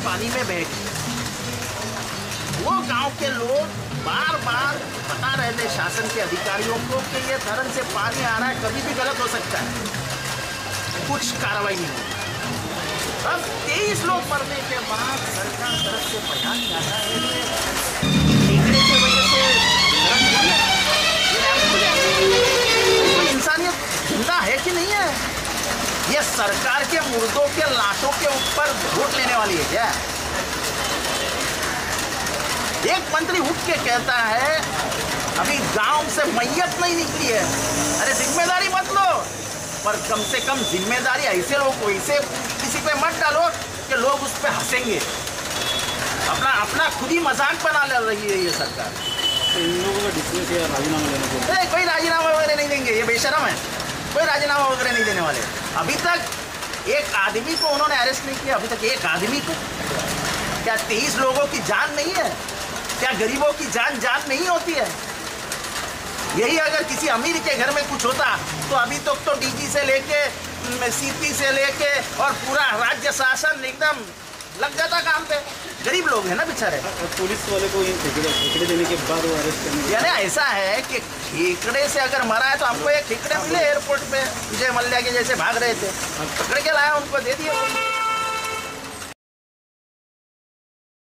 पानी में बह गई। वो गांव के लोग बार बार बता रहे थे शासन के अधिकारियों को कि ये धरण से पानी आ रहा है, कभी भी गलत हो सकता है, कुछ कार्रवाई नहीं हुई। अब 23 लोग मरने के बाद सरकार तरफ से बयान आ रहा है कीकड़े की वजह से कोई इंसानियत जिंदा है कि नहीं है? ये सरकार के मुर्दों के लाशों के ऊपर वोट लेने वाली है क्या? एक मंत्री उठ के कहता है अभी गांव से मैयत नहीं निकली है। अरे जिम्मेदारी मत लो, पर कम से कम जिम्मेदारी ऐसे लोग ऐसे किसी पे मत डालो कि लोग उस पर हंसेंगे। अपना खुद ही मजाक बना ले रही है ये सरकार। तो इन लोगों का डिसमिस या राजीनामा लेना चाहिए? कोई राजीनामा वगैरह नहीं देंगे, ये बेशरम है, कोई राजीनामा वगैरह नहीं देने वाले। अभी तक एक आदमी को उन्होंने अरेस्ट नहीं किया, अभी तक एक आदमी को। क्या 23 लोगों की जान नहीं है? क्या गरीबों की जान नहीं होती है? यही अगर किसी अमीर के घर में कुछ होता तो अभी तक तो डीजी से लेके सीपी से लेके और पूरा राज्य शासन एकदम लग जाता काम पे। गरीब लोग हैं ना बेचारे। पुलिस वाले को ठेकड़े देने के बाद वो अरेस्ट करने, यानी ऐसा है कि ठेकड़े से अगर मरा है तो हमको एक ठेकड़े मिले एयरपोर्ट पे, विजय मल्ल्या के जैसे भाग रहे थे, पकड़ के लाया, उनको दे दिया।